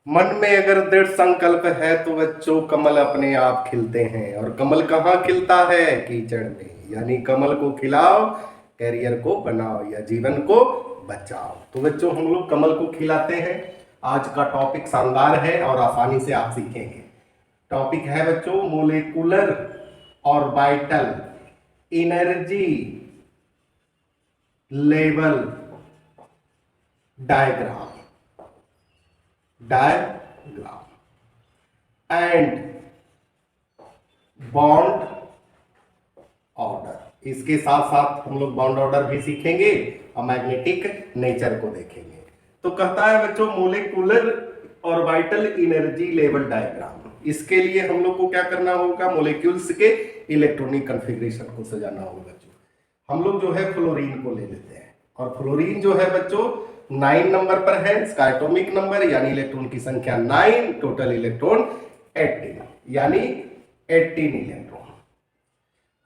मन में अगर दृढ़ संकल्प है तो बच्चों कमल अपने आप खिलते हैं। और कमल कहाँ खिलता है? कीचड़ में। यानी कमल को खिलाओ, कैरियर को बनाओ या जीवन को बचाओ। तो बच्चों हम लोग कमल को खिलाते हैं। आज का टॉपिक शानदार है और आसानी से आप सीखेंगे। टॉपिक है बच्चों molecular orbital energy level diagram and bond order. इसके साथ साथ हम लोग बॉन्ड ऑर्डर भी सीखेंगे और मैग्नेटिक नेचर को देखेंगे। तो कहता है बच्चों molecular orbital energy level diagram. इसके लिए हम लोग को क्या करना होगा? मोलिक्यूल्स के इलेक्ट्रॉनिक कॉन्फ़िगरेशन को सजाना होगा बच्चों। हम लोग जो है फ्लोरीन को ले लेते हैं और फ्लोरीन जो है बच्चों 9 नंबर पर है। इसका एटॉमिक नंबर यानी इलेक्ट्रॉन की संख्या 9, टोटल इलेक्ट्रॉन 18 यानी 18 इलेक्ट्रॉन।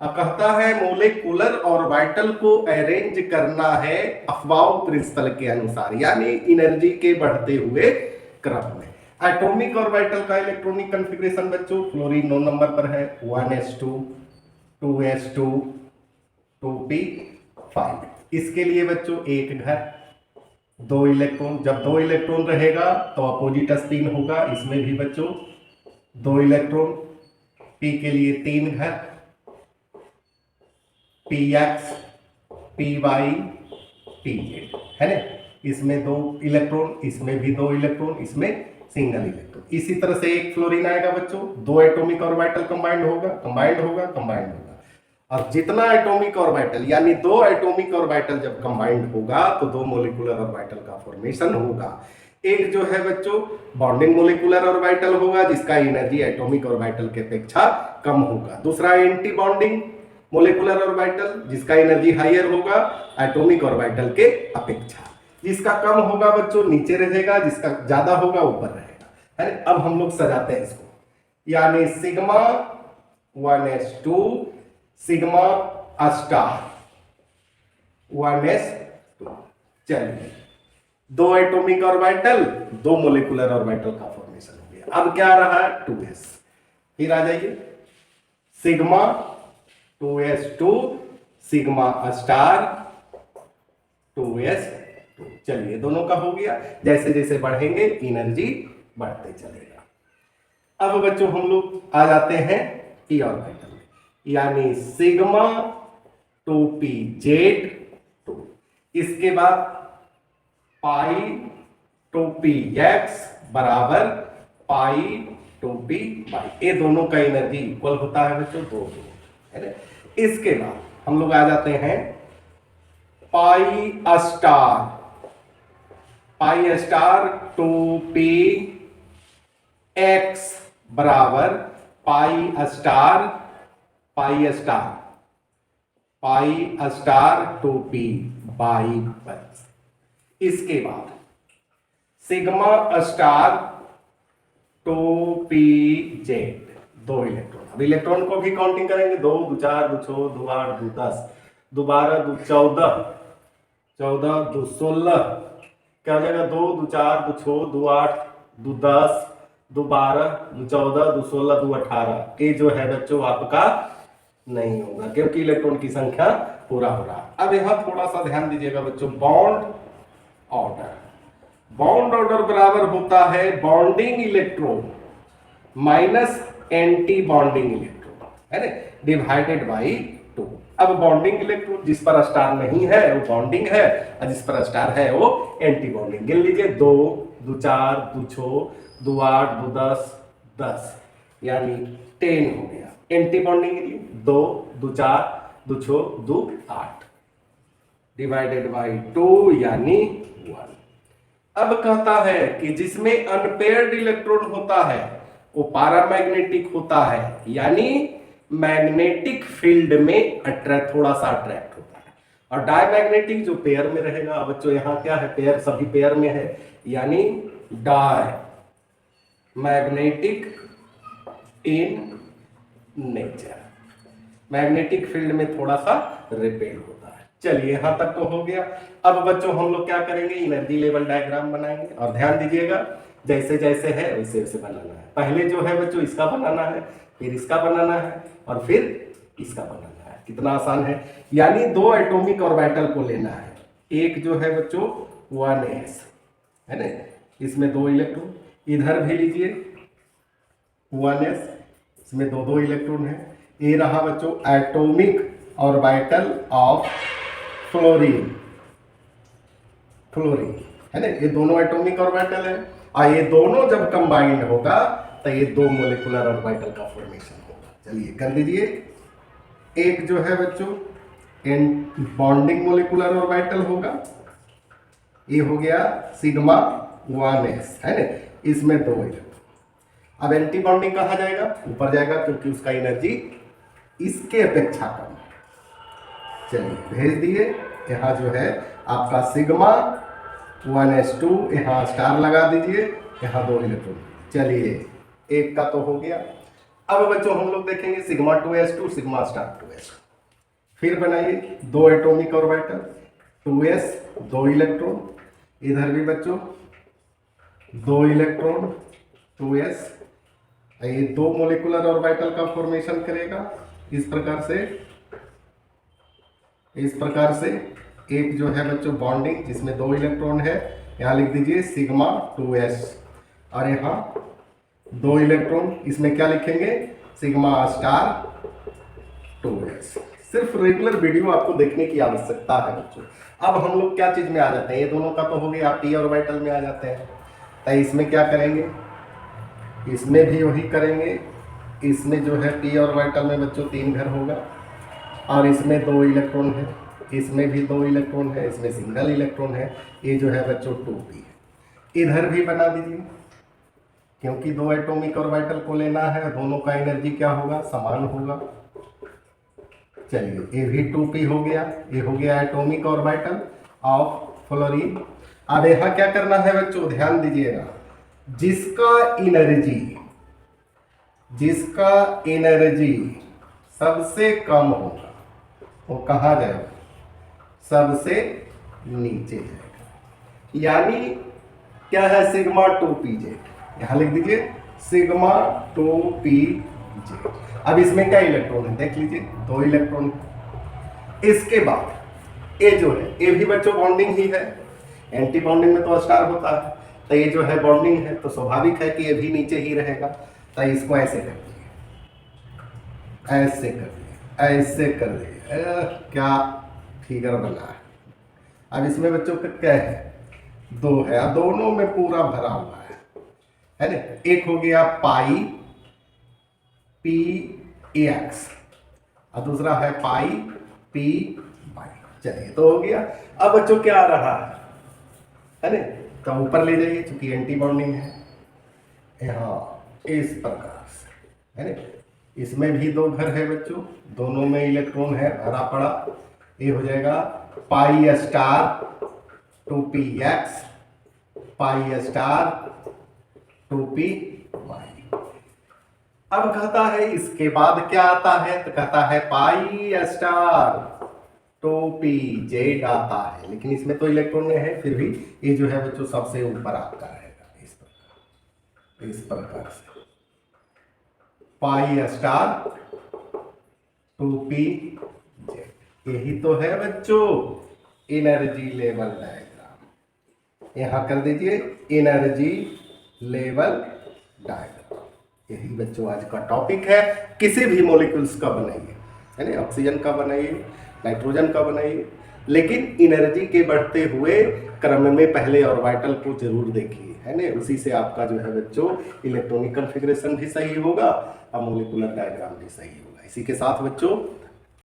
अब कहता है मोलेकुलर ऑर्बिटल को अरेंज करना है अफबाउ प्रिंसिपल के अनुसार यानी एनर्जी के बढ़ते हुए क्रम में। एटॉमिक ऑर्बिटल का इलेक्ट्रॉनिक कॉन्फ़िगरेशन बच्चों फ्लोरीन 9 नंबर पर है 1s2 2s2 2p5। इसके लिए बच्चों एक घर 2 इलेक्ट्रॉन। जब 2 इलेक्ट्रॉन रहेगा तो अपोजिट स्पिन होगा। इसमें भी बच्चों 2 इलेक्ट्रॉन। p के लिए 3 घर px py pz है ना। इसमें 2 इलेक्ट्रॉन, इसमें भी 2 इलेक्ट्रॉन, इसमें सिंगल इलेक्ट्रॉन। इसी तरह से एक फ्लोरीन आएगा बच्चों 2 एटॉमिक ऑर्बिटल कंबाइंड होगा। और जितना एटॉमिक ऑर्बिटल यानी 2 एटॉमिक ऑर्बिटल जब कंबाइंड होगा तो 2 मोलिकुलर ऑर्बिटल का फॉर्मेशन होगा। एक जो है बच्चों बॉन्डिंग मोलिकुलर ऑर्बिटल होगा जिसका एनर्जी एटॉमिक ऑर्बिटल के अपेक्षा कम होगा। दूसरा एंटी बॉन्डिंग मोलिकुलर ऑर्बिटल जिसका एनर्जी हायर होगा एटॉमिक ऑर्बिटल के अपेक्षा। जिसका कम होगा बच्चों नीचे रहेगा, जिसका ज्यादा होगा ऊपर रहेगा, है। अब हम लोग सजाते हैं इसको यानी sigma 1s2 sigma star 1s2। चलिए 2 एटॉमिक ऑर्बिटल 2 मोलिकुलर ऑर्बिटल का फॉर्मेशन हो गया। अब क्या रहा? 2s। फिर आ जाइए sigma 2s2 sigma star 2s2। चलिए दोनों का हो गया। जैसे जैसे बढ़ेंगे एनर्जी बढ़ते चलेगा। अब बच्चों हम लोग आ जाते हैं p ऑर्बिटल में यानी सिग्मा 2pz2। इसके बाद पाई 2px बराबर पाई 2py। ये दोनों का एनर्जी इक्वल होता है बच्चों 2 है ना। इसके बाद हम लोग आ जाते हैं पाई स्टार 2p x बराबर पाई स्टार 2p बाई बच। इसके बाद सिग्मा स्टार 2pz 2 इलेक्ट्रॉन। अब इलेक्ट्रॉन को भी काउंटिंग करेंगे 2 2 4 2 6 2 8 2 10 2 12 2 14 14 2 16। क्या हो जाएगा? 2 2 4 2 6 2 8 2 10 2 12 2 14 2 16 2 18। ये जो है बच्चों आपका नहीं होगा क्योंकि इलेक्ट्रॉन की संख्या पूरा हो रहा है। अब यहां थोड़ा सा ध्यान दीजिएगा बच्चों बॉन्ड ऑर्डर बराबर होता है bonding electron minus anti bonding electron है ना डिवाइडेड बाई 2। अब बॉन्डिंग इलेक्ट्रॉन जिस पर स्टार नहीं है वो बॉन्डिंग है और जिस पर स्टार है वो एंटी बॉन्डिंग। गिन लीजिए 2 2 4 2 6 2 8 2 10 10 यानी 10 हो गया। एंटी बॉन्डिंग के लिए 2 2 4 2 6 2 8 डिवाइडेड बाई 2 यानी 1। अब कहता है कि जिसमें अनपेयर्ड इलेक्ट्रॉन होता है वो पैरामैग्नेटिक होता है यानी मैग्नेटिक फील्ड में थोड़ा सा अट्रैक्ट होता है। और डायमैग्नेटिक जो पेयर में रहेगा। बच्चों यहाँ क्या है? पेयर, सभी पेयर में है यानी diamagnetic in nature. Magnetic field में थोड़ा सा रिपेल होता है। चलिए यहां तक तो हो गया। अब बच्चों हम लोग क्या करेंगे? एनर्जी लेवल डायग्राम बनाएंगे और ध्यान दीजिएगा जैसे जैसे है वैसे वैसे बनाना है। पहले जो है बच्चों इसका बनाना है, फिर इसका बनाना है और फिर इसका बनाना है। कितना आसान है। यानी दो एटॉमिक ऑर्बिटल को लेना है। एक जो है बच्चों 1s है ना, इसमें 2 इलेक्ट्रॉन, इधर भी लीजिए 1s, इसमें 2 इलेक्ट्रॉन है। ये रहा बच्चों atomic orbital of fluorine, fluorine है ना, ये दोनों एटॉमिक ऑर्बिटल है और ये दोनों जब कंबाइंड होगा तो ये 2 मोलिकुलर ऑर्बिटल का फॉर्मेशन होगा। चलिए कर दीजिए। एक जो है बच्चों बॉन्डिंग मोलिकुलर ऑर्बिटल होगा, ये हो गया सिग्मा 1s है ना, इसमें 2 इलेक्ट्रॉन। अब एंटी बॉन्डिंग कहा जाएगा, ऊपर जाएगा क्योंकि उसका एनर्जी इसके अपेक्षा कम है। चलिए भेज दिए। यहाँ जो है आपका सिग्मा 1s2, यहाँ स्टार लगा दीजिए, यहाँ 2 इलेक्ट्रॉन। चलिए एक का तो हो गया। अब बच्चों हम लोग देखेंगे sigma 2s2 sigma star 2s। फिर बनाइए 2 एटॉमिक ऑर्बिटल, 2s 2 इलेक्ट्रॉन, इधर भी बच्चों 2 इलेक्ट्रॉन 2s, ये 2 मोलिकुलर ऑर्बिटल का फॉर्मेशन करेगा। इस प्रकार से एक जो है बच्चों बॉन्डिंग जिसमें 2 इलेक्ट्रॉन है, यहाँ लिख दीजिए सिग्मा 2s और यहाँ 2 इलेक्ट्रॉन, इसमें क्या लिखेंगे सिग्मा स्टार 2s। सिर्फ रेगुलर वीडियो आपको देखने की आवश्यकता है बच्चों। अब हम लोग क्या चीज में आ जाते हैं, ये दोनों का तो हो गया, आप p ऑर्बिटल में आ जाते हैं। तो इसमें क्या करेंगे, इसमें भी वही करेंगे। इसमें जो है p ऑर्बिटल में बच्चों 3 घर होगा और इसमें 2 इलेक्ट्रॉन है, इसमें भी 2 इलेक्ट्रॉन है, इसमें सिंगल इलेक्ट्रॉन है। ये जो है बच्चों 2p है। इधर भी बना दीजिए क्योंकि 2 एटॉमिक ऑर्बिटल को लेना है, दोनों का एनर्जी क्या होगा समान होगा। चलिए ये भी 2p हो गया, ये हो गया एटॉमिक ऑर्बिटल ऑफ फ्लोरीन। अब यहाँ क्या करना है बच्चों, ध्यान दीजिएगा, जिसका एनर्जी सबसे कम होगा वो कहाँ जाएगा, सबसे नीचे जाएगा। यानी क्या है सिग्मा 2pz, यहाँ लिख दीजिए सिग्मा 2pz। अब इसमें क्या इलेक्ट्रॉन है देख लीजिए, 2 इलेक्ट्रॉन। इसके बाद ये जो है ये भी बच्चों बॉन्डिंग ही है, एंटी बॉन्डिंग में तो स्टार होता है, तो ये जो है बॉन्डिंग है तो स्वाभाविक है कि ये भी नीचे ही रहेगा। तो इसको ऐसे कर दिए, ऐसे कर दिए, ऐसे कर दिए, क्या फिगर बना है। अब इसमें बच्चों का क्या है 2 है, दोनों में पूरा भरा हुआ है ना। एक हो गया पाई px और दूसरा है पाई p पाई। चलिए तो हो गया। अब बच्चों क्या आ रहा है ना, तो ऊपर ले जाइए क्योंकि एंटी बॉन्डिंग है, यहाँ इस प्रकार से है ना। इसमें भी 2 घर है बच्चों, दोनों में इलेक्ट्रॉन है भरा पड़ा। ये हो जाएगा pi star 2px pi star 2p पाई। अब कहता है इसके बाद क्या आता है, तो कहता है पाई स्टार 2pz आता है, लेकिन इसमें तो इलेक्ट्रॉन है, फिर भी ये जो है बच्चों सबसे ऊपर आता रहेगा इस प्रकार से पाई स्टार 2pz। यही तो है बच्चों एनर्जी लेवल डायग्राम। यहां कर दीजिए एनर्जी लेवल डायग्राम। यही बच्चों आज का टॉपिक है। किसी भी मॉलिक्यूल्स का बनाइए है ना, ऑक्सीजन का बनाइए, नाइट्रोजन का बनाइए, लेकिन एनर्जी के बढ़ते हुए क्रम में पहले ऑर्बिटल को जरूर देखिए है ना। उसी से आपका जो है बच्चों इलेक्ट्रॉनिक कॉन्फ़िगरेशन भी सही होगा और मॉलिक्यूलर डायग्राम भी सही होगा। इसी के साथ बच्चों